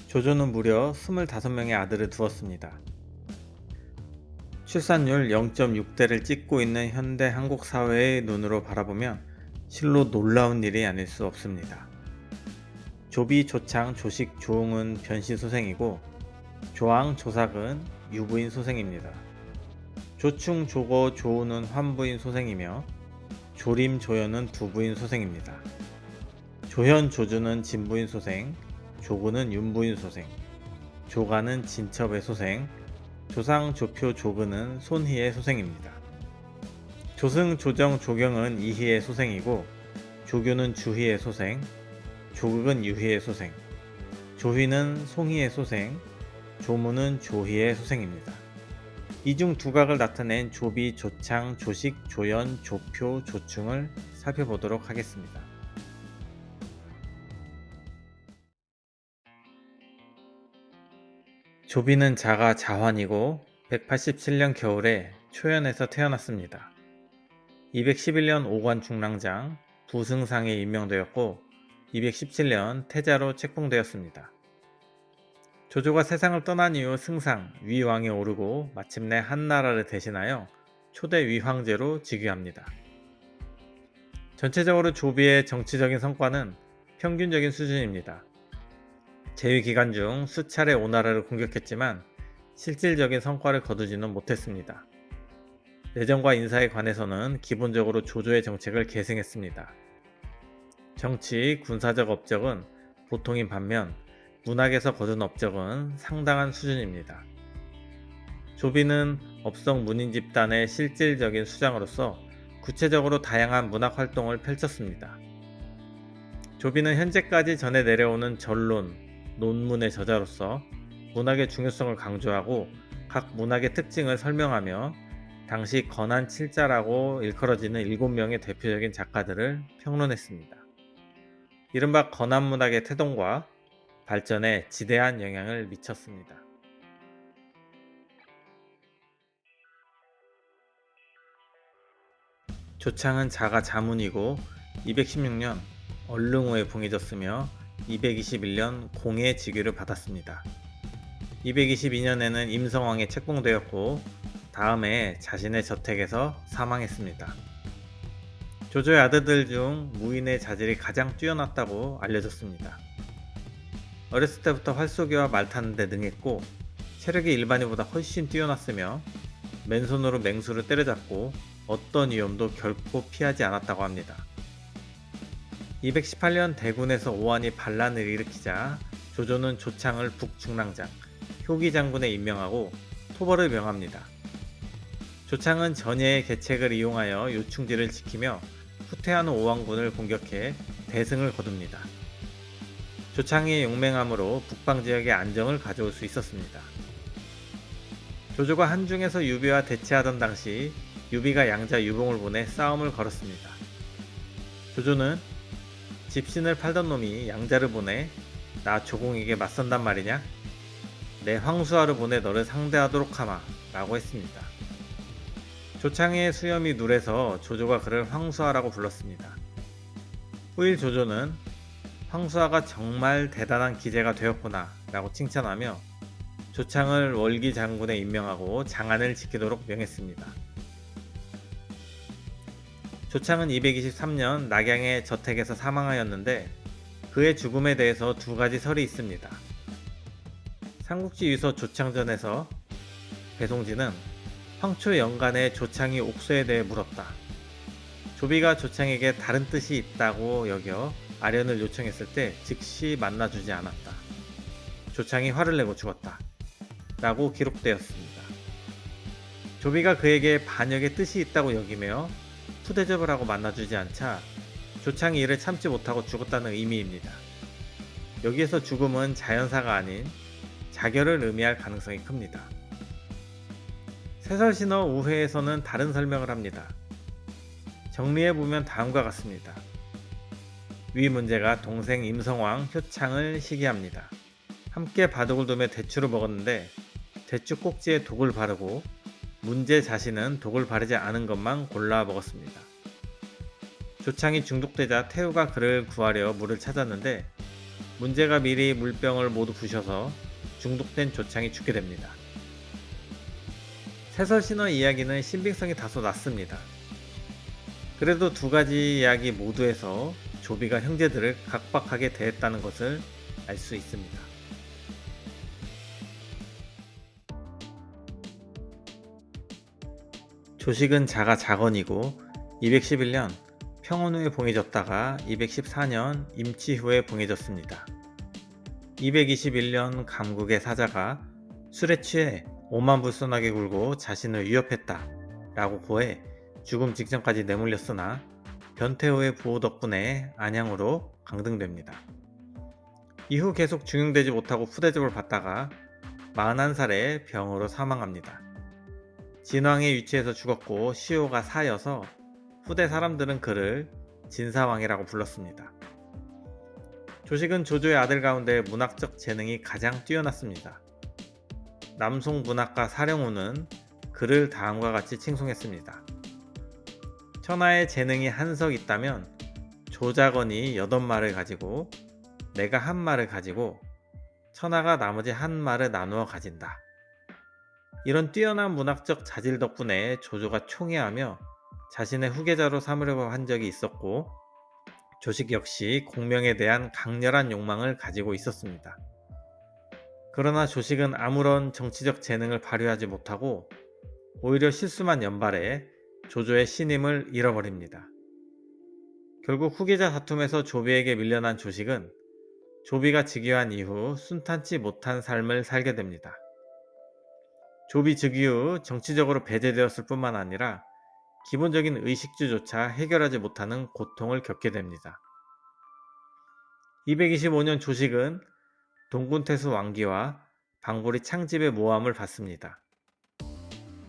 조조는 무려 25명의 아들을 두었습니다. 출산율 0.6대를 찍고 있는 현대 한국 사회의 눈으로 바라보면 실로 놀라운 일이 아닐 수 없습니다. 조비, 조창, 조식, 조응은 변시소생이고 조왕, 조삭은 유부인 소생입니다. 조충, 조거, 조우는 환부인 소생이며 조림, 조연은 부부인 소생입니다. 조현, 조주는 진부인 소생, 조구는 윤부인 소생, 조가는 진첩의 소생, 조상, 조표, 조근은 손희의 소생입니다. 조승, 조정, 조경은 이희의 소생이고 조교는 주희의 소생, 조극은 유희의 소생, 조휘는 송희의 소생, 조무는 조희의 소생입니다. 이중 두각을 나타낸 조비, 조창, 조식, 조연, 조표, 조충을 살펴보도록 하겠습니다. 조비는 자가 자환이고 187년 겨울에 초연에서 태어났습니다. 211년 오관 중랑장 부승상에 임명되었고 217년 태자로 책봉되었습니다. 조조가 세상을 떠난 이후 승상, 위왕에 오르고 마침내 한나라를 대신하여 초대 위황제로 즉위합니다. 전체적으로 조비의 정치적인 성과는 평균적인 수준입니다. 재위 기간 중 수차례 오나라를 공격했지만 실질적인 성과를 거두지는 못했습니다. 내정과 인사에 관해서는 기본적으로 조조의 정책을 계승했습니다. 정치, 군사적 업적은 보통인 반면 문학에서 거둔 업적은 상당한 수준입니다. 조비는 업성 문인 집단의 실질적인 수장으로서 구체적으로 다양한 문학 활동을 펼쳤습니다. 조비는 현재까지 전해 내려오는 전론, 논문의 저자로서 문학의 중요성을 강조하고 각 문학의 특징을 설명하며 당시 건한 7자라고 일컬어지는 7명의 대표적인 작가들을 평론했습니다. 이른바 건한 문학의 태동과 발전에 지대한 영향을 미쳤습니다. 조창은 자가 자문이고 216년 얼릉호에 봉해졌으며 221년 공의 직위를 받았습니다. 222년에는 임성왕에 책봉되었고 다음해 자신의 저택에서 사망했습니다. 조조의 아들들 중 무인의 자질이 가장 뛰어났다고 알려졌습니다. 어렸을 때부터 활쏘기와 말 타는 데 능했고 체력이 일반인보다 훨씬 뛰어났으며 맨손으로 맹수를 때려잡고 어떤 위험도 결코 피하지 않았다고 합니다. 218년 대군에서 오한이 반란을 일으키자 조조는 조창을 북중랑장, 효기장군에 임명하고 토벌을 명합니다. 조창은 전예의 계책을 이용하여 요충지를 지키며 후퇴하는 오한군을 공격해 대승을 거둡니다. 조창의 용맹함으로 북방지역의 안정을 가져올 수 있었습니다. 조조가 한중에서 유비와 대치하던 당시 유비가 양자 유봉을 보내 싸움을 걸었습니다. 조조는 집신을 팔던 놈이 양자를 보내 나 조공에게 맞선단 말이냐? 내 황수아를 보내 너를 상대하도록 하마 라고 했습니다. 조창의 수염이 누래서 조조가 그를 황수아라고 불렀습니다. 후일 조조는 황수아가 정말 대단한 기재가 되었구나 라고 칭찬하며 조창을 월기 장군에 임명하고 장안을 지키도록 명했습니다. 조창은 223년 낙양의 저택에서 사망하였는데 그의 죽음에 대해서 두 가지 설이 있습니다. 삼국지 유서 조창전에서 배송진은 황초 연간에 조창이 옥소에 대해 물었다. 조비가 조창에게 다른 뜻이 있다고 여겨 아련을 요청했을 때 즉시 만나주지 않았다. 조창이 화를 내고 죽었다. 라고 기록되었습니다. 조비가 그에게 반역의 뜻이 있다고 여기며 푸대접을 하고 만나주지 않자 조창이 이를 참지 못하고 죽었다는 의미입니다. 여기에서 죽음은 자연사가 아닌 자결을 의미할 가능성이 큽니다. 세설신어 우회에서는 다른 설명을 합니다. 정리해보면 다음과 같습니다. 위 문제가 동생 임성왕 효창을 시기합니다. 함께 바둑을 두며 대추를 먹었는데 대추 꼭지에 독을 바르고 문제 자신은 독을 바르지 않은 것만 골라 먹었습니다. 조창이 중독되자 태우가 그를 구하려 물을 찾았는데 문제가 미리 물병을 모두 부셔서 중독된 조창이 죽게 됩니다. 세설신화 이야기는 신빙성이 다소 낮습니다. 그래도 두 가지 이야기 모두에서 조비가 형제들을 각박하게 대했다는 것을 알 수 있습니다. 조식은 자가 자건이고 211년 평원 후에 봉해졌다가 214년 임치 후에 봉해졌습니다. 221년 감국의 사자가 술에 취해 오만불손하게 굴고 자신을 위협했다 라고 고해 죽음 직전까지 내몰렸으나 변태호의 보호 덕분에 안양으로 강등됩니다. 이후 계속 중용되지 못하고 푸대접을 받다가 41살에 병으로 사망합니다. 진왕의 위치에서 죽었고 시호가 사여서 후대 사람들은 그를 진사왕이라고 불렀습니다. 조식은 조조의 아들 가운데 문학적 재능이 가장 뛰어났습니다. 남송 문학가 사령우는 그를 다음과 같이 칭송했습니다. 천하의 재능이 한석 있다면 조자건이 8말을 가지고 내가 한 말을 가지고 천하가 나머지 한 말을 나누어 가진다. 이런 뛰어난 문학적 자질 덕분에 조조가 총애하며 자신의 후계자로 삼으려고 한 적이 있었고 조식 역시 공명에 대한 강렬한 욕망을 가지고 있었습니다. 그러나 조식은 아무런 정치적 재능을 발휘하지 못하고 오히려 실수만 연발해 조조의 신임을 잃어버립니다. 결국 후계자 다툼에서 조비에게 밀려난 조식은 조비가 즉위한 이후 순탄치 못한 삶을 살게 됩니다. 조비 즉위 후 정치적으로 배제되었을 뿐만 아니라 기본적인 의식주조차 해결하지 못하는 고통을 겪게 됩니다. 225년 조식은 동군태수 왕기와 방불이 창집의 모함을 받습니다.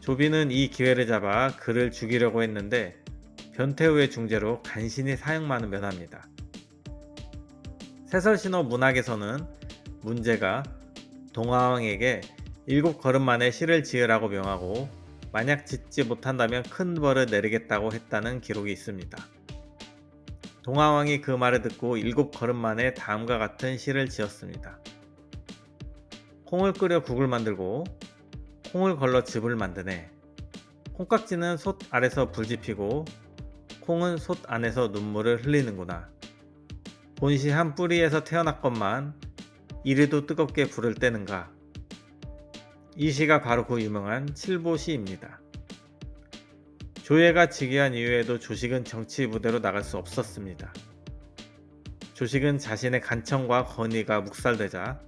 조비는 이 기회를 잡아 그를 죽이려고 했는데 변태후의 중재로 간신히 사형만을 면합니다. 세설신호 문학에서는 문제가 동화왕에게 7걸음 만에 시를 지으라고 명하고 만약 짓지 못한다면 큰 벌을 내리겠다고 했다는 기록이 있습니다. 동화왕이 그 말을 듣고 7걸음 만에 다음과 같은 시를 지었습니다. 콩을 끓여 국을 만들고 콩을 걸러 즙을 만드네. 콩깍지는 솥 아래서 불 지피고 콩은 솥 안에서 눈물을 흘리는구나. 본시 한 뿌리에서 태어났건만 이리도 뜨겁게 불을 떼는가. 이 시가 바로 그 유명한 칠보시입니다. 조예가 즉위한 이후에도 조식은 정치 무대로 나갈 수 없었습니다. 조식은 자신의 간청과 권위가 묵살되자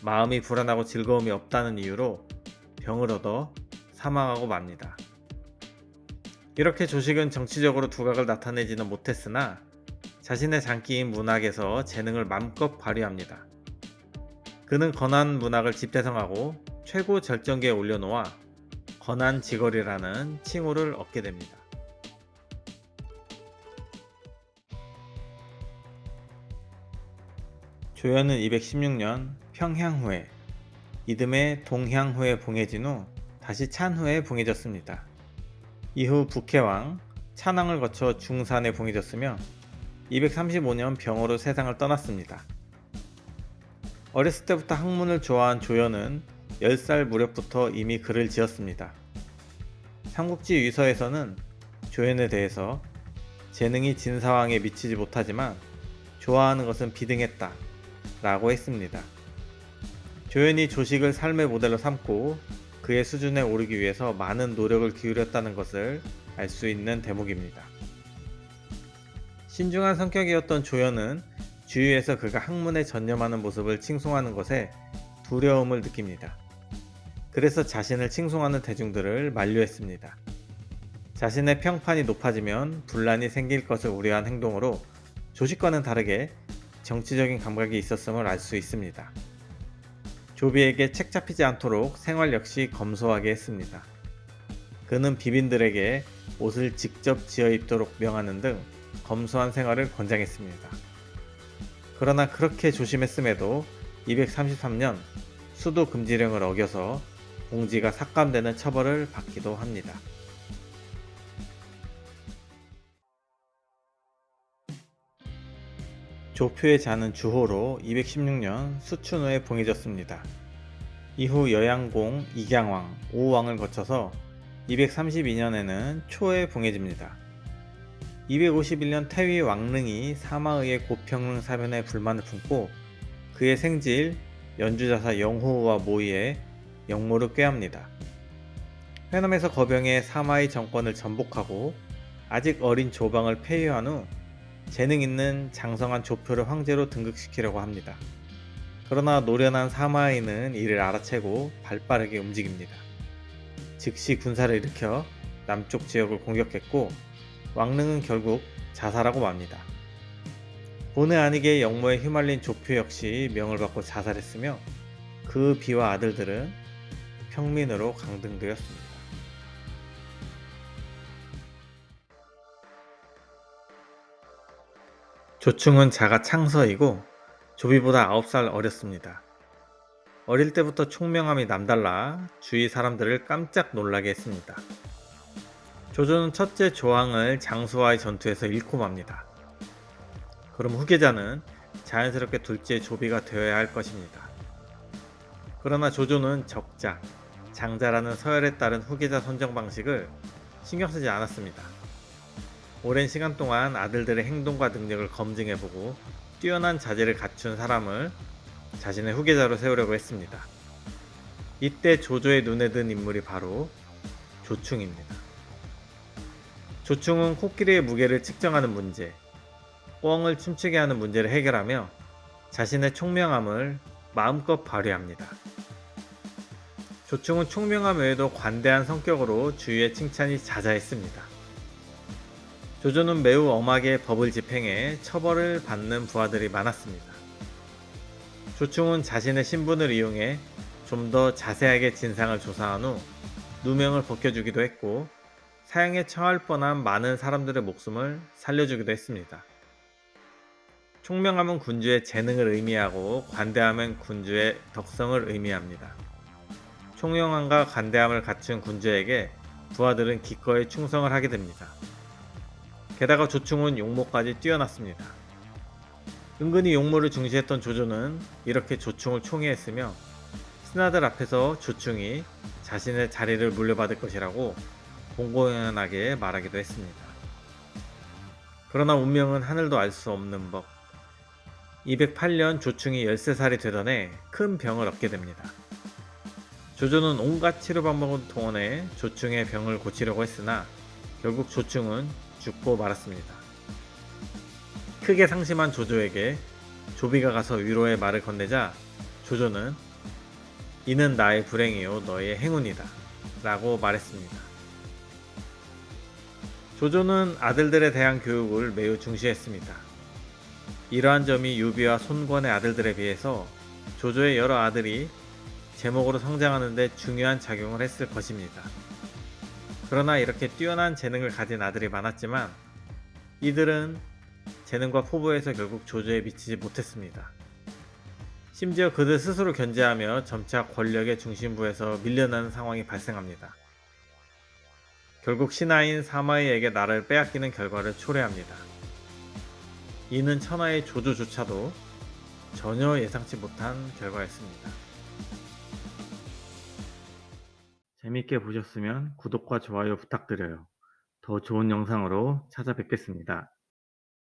마음이 불안하고 즐거움이 없다는 이유로 병을 얻어 사망하고 맙니다. 이렇게 조식은 정치적으로 두각을 나타내지는 못했으나 자신의 장기인 문학에서 재능을 맘껏 발휘합니다. 그는 건한 문학을 집대성하고 최고 절정기에 올려놓아 건한지거리라는 칭호를 얻게 됩니다. 조연은 216년 평향후에 이듬해 동향후에 봉해진 후 다시 찬후에 봉해졌습니다. 이후 북해왕, 찬왕을 거쳐 중산에 봉해졌으며 235년 병으로 세상을 떠났습니다. 어렸을 때부터 학문을 좋아한 조연은 10살 무렵부터 이미 글을 지었습니다. 삼국지 위서에서는 조연에 대해서 재능이 진사왕에 미치지 못하지만 좋아하는 것은 비등했다 라고 했습니다. 조연이 조식을 삶의 모델로 삼고 그의 수준에 오르기 위해서 많은 노력을 기울였다는 것을 알 수 있는 대목입니다. 신중한 성격이었던 조연은 주위에서 그가 학문에 전념하는 모습을 칭송하는 것에 두려움을 느낍니다. 그래서 자신을 칭송하는 대중들을 만류했습니다. 자신의 평판이 높아지면 분란이 생길 것을 우려한 행동으로 조식과는 다르게 정치적인 감각이 있었음을 알 수 있습니다. 조비에게 책 잡히지 않도록 생활 역시 검소하게 했습니다. 그는 비빈들에게 옷을 직접 지어 입도록 명하는 등 검소한 생활을 권장했습니다. 그러나 그렇게 조심했음에도 233년 수도 금지령을 어겨서 공지가 삭감되는 처벌을 받기도 합니다. 조표의 자는 주호로 216년 수춘후에 봉해졌습니다. 이후 여양공, 이경왕, 오왕을 거쳐서 232년에는 초에 봉해집니다. 251년 태위 왕릉이 사마의의 고평릉 사변에 불만을 품고 그의 생질 연주자사 영호와 모의에 영모를 꾀합니다. 회남에서 거병해 사마의 정권을 전복하고 아직 어린 조방을 폐위한 후 재능 있는 장성한 조표를 황제로 등극시키려고 합니다. 그러나 노련한 사마의는 이를 알아채고 발빠르게 움직입니다. 즉시 군사를 일으켜 남쪽 지역을 공격했고 왕릉은 결국 자살하고 맙니다. 본의 아니게 영모에 휘말린 조표 역시 명을 받고 자살했으며 그 비와 아들들은 평민으로 강등되었습니다. 조충은 자가 창서이고 조비보다 9살 어렸습니다. 어릴 때부터 총명함이 남달라 주위 사람들을 깜짝 놀라게 했습니다. 조조는 첫째 조항을 장수와의 전투에서 잃고 맙니다. 그럼 후계자는 자연스럽게 둘째 조비가 되어야 할 것입니다. 그러나 조조는 적자, 장자라는 서열에 따른 후계자 선정 방식을 신경 쓰지 않았습니다. 오랜 시간 동안 아들들의 행동과 능력을 검증해보고 뛰어난 자질을 갖춘 사람을 자신의 후계자로 세우려고 했습니다. 이때 조조의 눈에 든 인물이 바로 조충입니다. 조충은 코끼리의 무게를 측정하는 문제, 꿩을 춤추게 하는 문제를 해결하며 자신의 총명함을 마음껏 발휘합니다. 조충은 총명함 외에도 관대한 성격으로 주위의 칭찬이 자자했습니다. 조조는 매우 엄하게 법을 집행해 처벌을 받는 부하들이 많았습니다. 조충은 자신의 신분을 이용해 좀 더 자세하게 진상을 조사한 후 누명을 벗겨주기도 했고 사형에 처할 뻔한 많은 사람들의 목숨을 살려주기도 했습니다. 총명함은 군주의 재능을 의미하고 관대함은 군주의 덕성을 의미합니다. 총명함과 관대함을 갖춘 군주에게 부하들은 기꺼이 충성을 하게 됩니다. 게다가 조충은 용모까지 뛰어났습니다. 은근히 용모를 중시했던 조조는 이렇게 조충을 총애했으며 신하들 앞에서 조충이 자신의 자리를 물려받을 것이라고 공공연하게 말하기도 했습니다. 그러나 운명은 하늘도 알 수 없는 법. 208년 조충이 13살이 되던 해 큰 병을 얻게 됩니다. 조조는 온갖 치료 방법을 동원해 조충의 병을 고치려고 했으나 결국 조충은 죽고 말았습니다. 크게 상심한 조조에게 조비가 가서 위로의 말을 건네자 조조는 이는 나의 불행이요 너의 행운이다 라고 말했습니다. 조조는 아들들에 대한 교육을 매우 중시했습니다. 이러한 점이 유비와 손권의 아들들에 비해서 조조의 여러 아들이 제목으로 성장하는 데 중요한 작용을 했을 것입니다. 그러나 이렇게 뛰어난 재능을 가진 아들이 많았지만 이들은 재능과 포부에서 결국 조조에 미치지 못했습니다. 심지어 그들 스스로 견제하며 점차 권력의 중심부에서 밀려나는 상황이 발생합니다. 결국 신하인 사마이에게 나라를 빼앗기는 결과를 초래합니다. 이는 천하의 조조조차도 전혀 예상치 못한 결과였습니다. 재밌게 보셨으면 구독과 좋아요 부탁드려요. 더 좋은 영상으로 찾아뵙겠습니다.